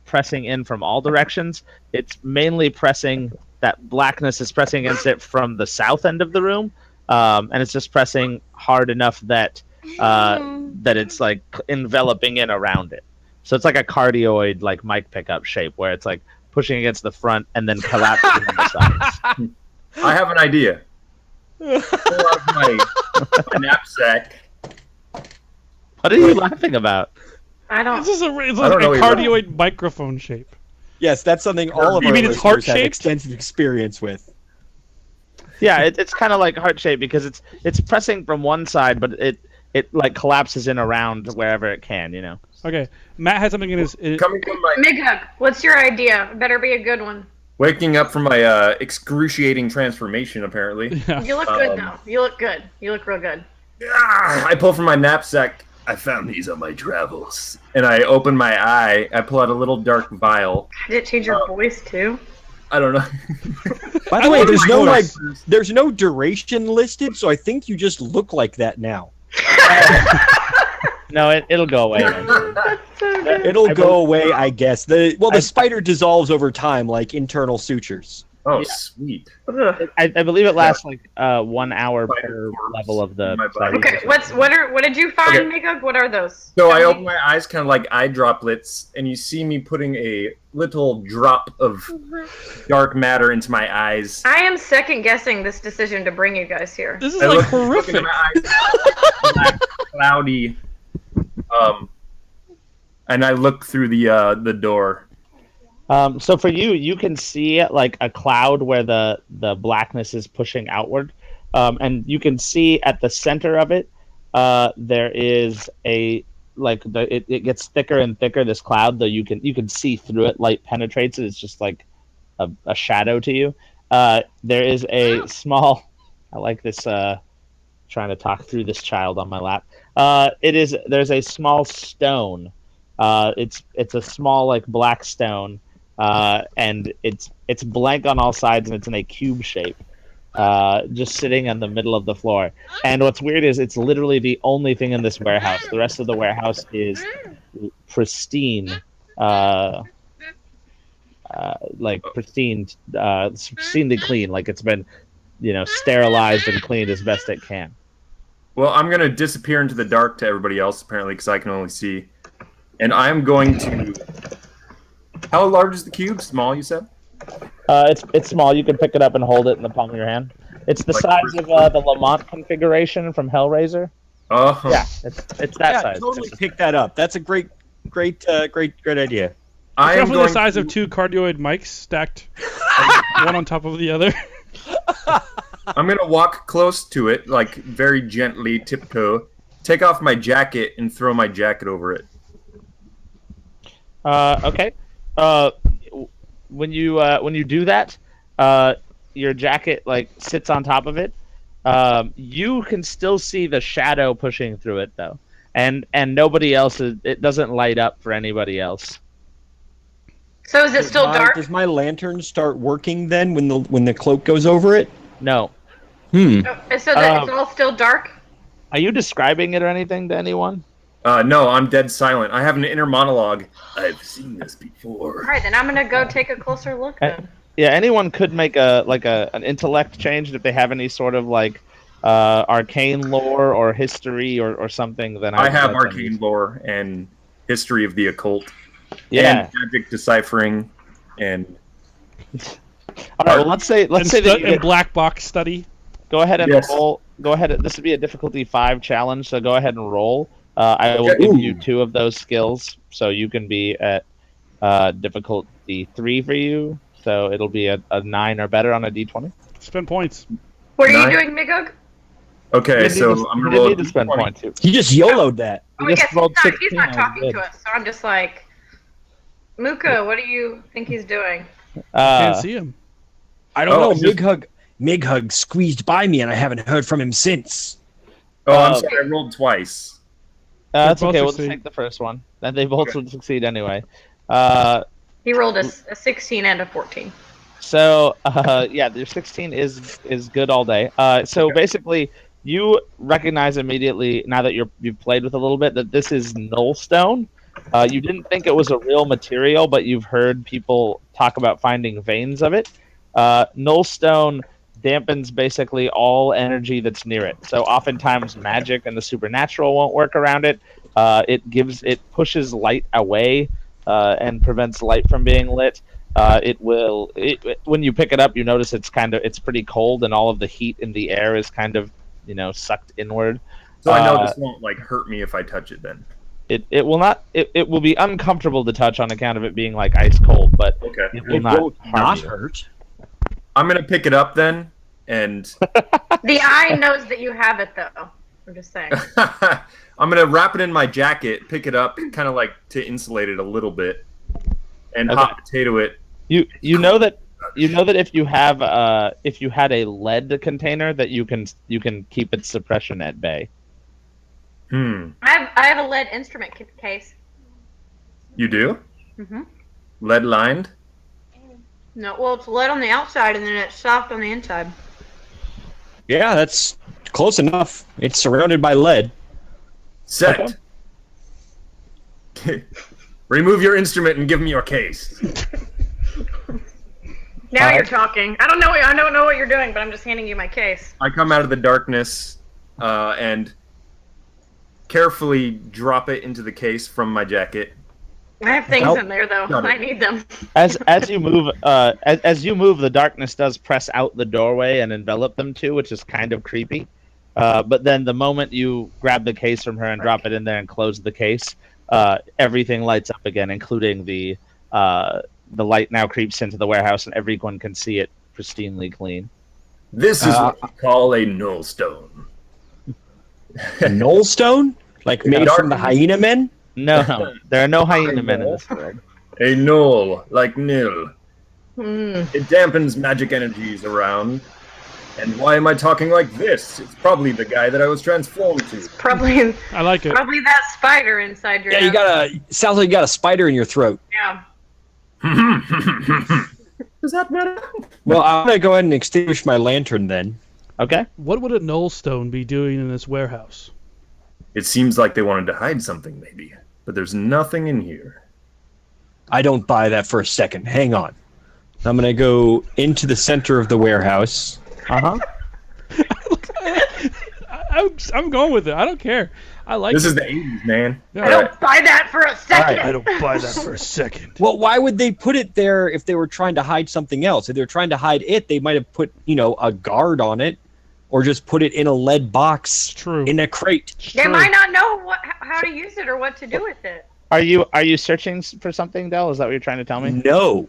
pressing in from all directions. It's mainly pressing. That blackness is pressing against it from the south end of the room, and it's just pressing hard enough that that it's like enveloping in around it. So it's like a cardioid, like mic pickup shape, where it's like pushing against the front and then collapsing on the sides. I have an idea. Pull out my knapsack. What are you laughing about? I don't. It's just it's I like don't know a what cardioid microphone shape. Yes, that's something all of You our mean it's listeners have heart-shaped? extensive experience with. Yeah, it's kind of like heart shaped because it's pressing from one side, but it like collapses in around wherever it can. Okay, Matt had something in his. Coming from my Mighook, what's your idea? Better be a good one. waking up from my excruciating transformation, apparently. You look good though. You look good. You look real good. I pull from my knapsack. I found these on my travels, and I open my eye. I pull out a little dark vial. Did it change your voice too? I don't know. By the way, like there's my no voice. there's no duration listed, so I think you just look like that now. No, it'll go away. That's so good. It'll I go away, I guess. The I- spider dissolves over time like internal sutures. Oh, Yeah. sweet. Ugh. I believe it lasts like 1 hour Spider per corpse level of the. in my body. Okay, what did you find, Mighook? What are those? So I Tell open me. my eyes, kind of like eye droplets, and you see me putting a little drop of dark matter into my eyes. I am second guessing this decision to bring you guys here. This is I like look into horrific. my eyes, black, cloudy, and I look through the door. So for you can see like a cloud where the blackness is pushing outward, and you can see at the center of it, there is it gets thicker and thicker. This cloud, though, you can see through it. Light penetrates it. It's just like a shadow to you. There is a small. I like this. Trying to talk through this child on my lap. There's a small stone. It's a small like black stone. And it's blank on all sides and it's in a cube shape, just sitting in the middle of the floor. And what's weird is it's literally the only thing in this warehouse. The rest of the warehouse is pristine, pristinely clean, like it's been, sterilized and cleaned as best it can. Well, I'm gonna disappear into the dark to everybody else apparently because I can only see, and I'm going to. How large is the cube? Small, you said? It's small. You can pick it up and hold it in the palm of your hand. It's the Like size of the Lamont configuration from Hellraiser. Oh, Yeah, it's that Yeah, size. totally pick that up. That's a great idea. I am Roughly going the size to, of 2 cardioid mics stacked, one on top of the other. I'm gonna walk close to it, like very gently, tiptoe, take off my jacket and throw my jacket over it. Okay. When you do that, your jacket like sits on top of it. You can still see the shadow pushing through it though, and nobody else it doesn't light up for anybody else. So is it still dark? Does my lantern start working then when the cloak goes over it? No. Hmm. Oh, so that it's all still dark? Are you describing it or anything to anyone? No, I'm dead silent. I have an inner monologue. I've seen this before. All right, then I'm gonna go take a closer look. Then. Yeah, anyone could make an intellect change if they have any sort of like arcane lore or history or something. Then I have that's arcane lore and history of the occult, Yeah. and magic deciphering, and All right. Well, let's say that you and get, black box study. go ahead and Yes. roll. Go ahead. This would be a difficulty 5 challenge, so go ahead and roll. I will Okay. give you Ooh. 2 of those skills, so you can be at difficulty 3 for you. So it'll be a 9 or better on a d20. Spend points. What are you 9. doing, Migog? Okay, so I'm you gonna didn't roll need to spend a d20. points. He just YOLO'd that. Oh, You I just guess rolled he's 16, not that was talking good. to us, so I'm just like, Muka, what do you think he's doing? Can't see him. I don't Oh, know. it's just- Mighug squeezed by me, and I haven't heard from him since. Oh, I'm Uh, sorry, I rolled twice. That's both okay. We'll just succeed. take the first one. Then they both Okay. would succeed anyway. He rolled a 16 and a 14. So yeah, your 16 is good all day. So Okay. basically, you recognize immediately now that you've played with a little bit that this is nullstone. You didn't think it was a real material, but you've heard people talk about finding veins of it. Nullstone dampens basically all energy that's near it. So oftentimes magic and the supernatural won't work around it. It pushes light away and prevents light from being lit. When you pick it up, you notice it's pretty cold, and all of the heat in the air is kind of sucked inward. So I know this won't like hurt me if I touch it then. It will not. It will be uncomfortable to touch on account of it being like ice cold, but Okay. it will It not won't harm not you. hurt. I'm gonna pick it up then, and The eye knows that you have it, though. I'm just saying. I'm gonna wrap it in my jacket, pick it up, kind of like to insulate it a little bit, and Okay. hot potato it. You know that if you had a lead container that you can keep its suppression at bay. Hmm. I have a lead instrument case. You do? Mm-hmm. Lead lined? No, well, it's lead on the outside and then it's soft on the inside. Yeah, that's close enough. It's surrounded by lead. Set. Remove your instrument and give me your case. Now you're talking. I don't know what you're doing, but I'm just handing you my case. I come out of the darkness and carefully drop it into the case from my jacket. I have things Nope. in there though. Got it. I need them. As you move, the darkness does press out the doorway and envelop them too, which is kind of creepy. But then the moment you grab the case from her and drop it in there and close the case, everything lights up again, including the light now creeps into the warehouse and everyone can see it pristinely clean. This is what we call a nullstone. A Nullstone? Like made from the hyena men? No, there are no hyena men in this world. A null, like nil. Hmm. It dampens magic energies around. And why am I talking like this? It's probably the guy that I was transformed to. Probably I like it. that spider inside your Yeah, house. sounds like you got a spider in your throat. Yeah. Does that matter? Well, I'm gonna go ahead and extinguish my lantern then. Okay. What would a nullstone be doing in this warehouse? It seems like they wanted to hide something, maybe. But there's nothing in here. I don't buy that for a second. Hang on. I'm gonna go into the center of the warehouse. Uh huh. I'm going with it. I don't care. I like This it. is the 80s, man. Yeah. I don't buy that for a second. I don't buy that for a second. Well, why would they put it there if they were trying to hide something else? If they were trying to hide it, they might have put, a guard on it, or just put it in a lead box True. in a crate. They True. might not know how to use it or what to do with it. Are you searching for something, Del? Is that what you're trying to tell me? No.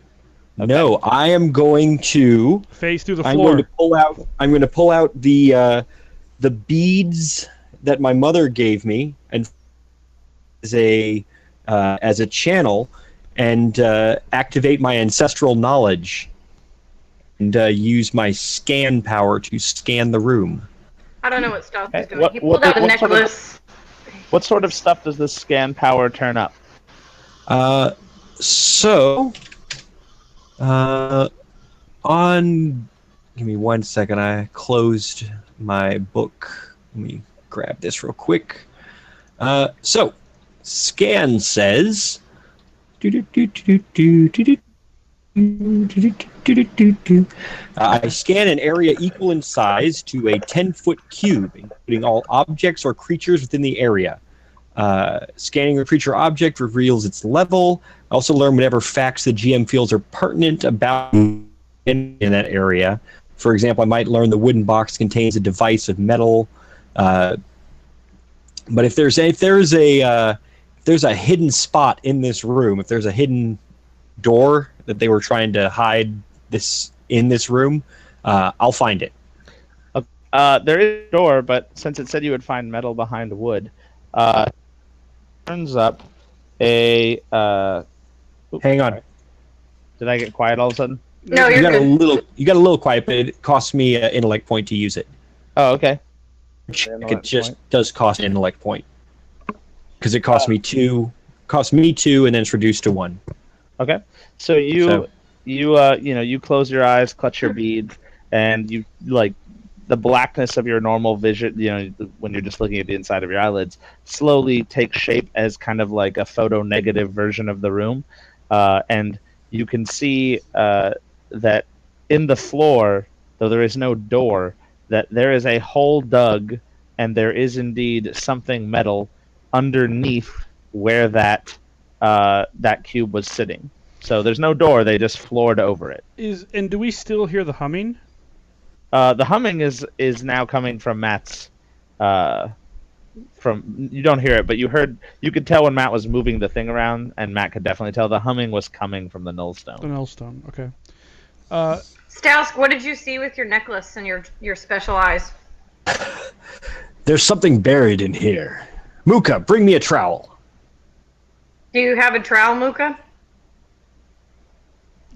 No, I am going to Phase through the I'm floor. going to pull out the beads that my mother gave me and as a channel and activate my ancestral knowledge and use my scan power to scan the room. I don't know what Stealth is Okay, doing. He pulled out a what sort of- necklace. What sort of stuff does this scan power turn up? Give me 1 second. I closed my book. Let me grab this real quick. So, scan says. I scan an area equal in size to a 10-foot cube, including all objects or creatures within the area. Scanning the creature object reveals its level. I also learn whatever facts the GM feels are pertinent about in that area. For example, I might learn the wooden box contains a device of metal. But if there's a hidden spot in this room, if there's a hidden door that they were trying to hide in this room, I'll find it. There is a door, but since it said you would find metal behind wood, turns up a. Hang on. Did I get quiet all of a sudden? No, You you're got good. you got a little quiet, but it costs me an intellect point to use it. Oh, okay. It just does cost an intellect point because it costs me two. Costs me two, and then it's reduced to one. Okay. So you close your eyes, clutch your beads, and you like the blackness of your normal vision, when you're just looking at the inside of your eyelids, slowly takes shape as kind of like a photo negative version of the room. And you can see that in the floor, though there is no door, that there is a hole dug, and there is indeed something metal underneath where that cube was sitting. So there's no door; they just floored over it. And do we still hear the humming? The humming is now coming from Matt's. You don't hear it, but you could tell when Matt was moving the thing around, and Matt could definitely tell the humming was coming from the nullstone. The Nullstone, okay. Stausk, what did you see with your necklace and your special eyes? There's something buried in here. Muka, bring me a trowel. Do you have a trowel, Muka?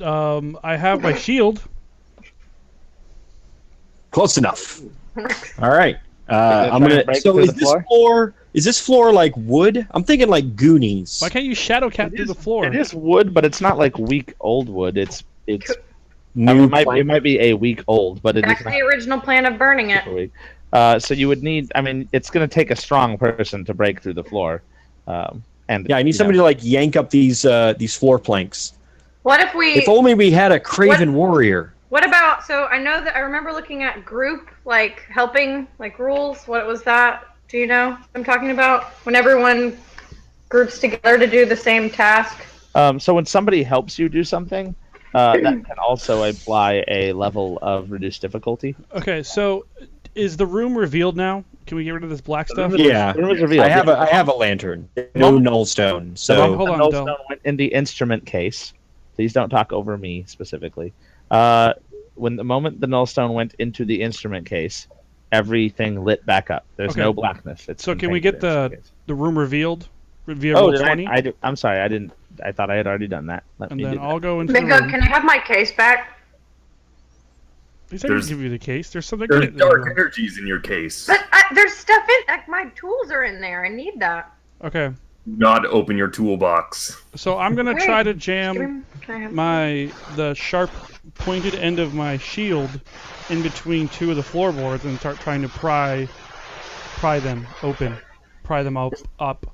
I have my shield. Close enough. All right. I'm try and gonna. break So through is the this floor? floor? Is this floor like wood? I'm thinking like Goonies. Why can't you shadow cat through the floor? It is wood, but it's not like weak old wood. It's. New it might be a week old, but it is That's not the original plan of burning it. a week. So you would need. I mean, it's going to take a strong person to break through the floor. And Yeah, I need somebody to like yank up these floor planks. What if we? If only we had a Craven warrior. What about? So I know that I remember looking at group helping rules. What was that? Do you know what I'm talking about? When everyone groups together to do the same task. So when somebody helps you do something, that can also apply a level of reduced difficulty. Okay, so is the room revealed now? Can we get rid of this black stuff? Yeah, The room is revealed. I have a lantern. No nullstone. So Hold on, the Del. nullstone went in the instrument case. Please don't talk over me specifically. When the moment the nullstone went into the instrument case, everything lit back up. There's Okay. no blackness. It's So can we contained get in instrument case. the room revealed? Via Oh, roll did 20? I'm sorry. I didn't. I thought I had already done that. Let And me then do I'll go into the Bingo, room. can I have my case back? He said he'd There's- give you the case. There's something in There's it. dark energies in your case. But there's stuff in. My tools are in there. I need that. Okay, Not open your toolbox. so I'm gonna Wait, try to jam Can I have the sharp pointed end of my shield in between two of the floorboards and start trying to pry them open, pry them up.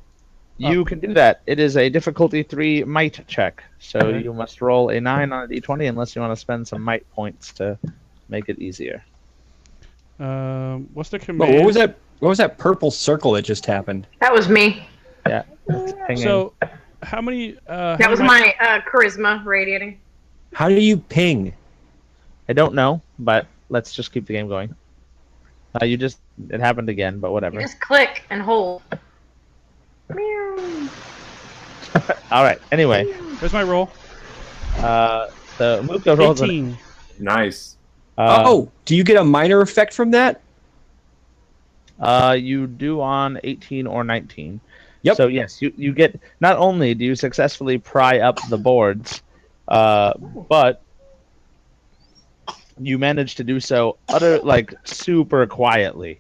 You can do that. It is a difficulty 3 might check. So Okay. you must roll a 9 on a d20 unless you want to spend some might points to make it easier. What's the Whoa, command? what was that? What was that purple circle that just happened? That was me. Yeah. Pinging. So, how many? That was my charisma radiating. How do you ping? I don't know, but let's just keep the game going. It happened again, but whatever. You just click and hold. Meow. All right. Anyway, There's my roll. the Muka rolls 18. Nice. Oh, do you get a minor effect from that? You do on 18 or 19. Yep. So yes, you get, not only do you successfully pry up the boards, but you manage to do so super quietly.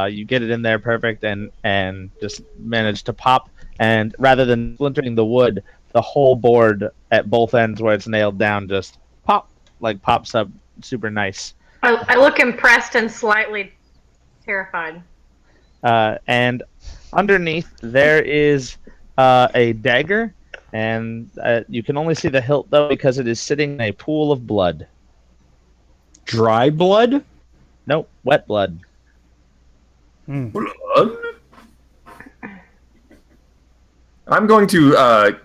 You get it in there perfect and just manage to pop, and rather than splintering the wood, the whole board at both ends where it's nailed down just pops up super nice. I look impressed and slightly terrified. And underneath there is a dagger, and you can only see the hilt though because it is sitting in a pool of blood. Dry blood? Nope, wet blood. Blood? I'm going to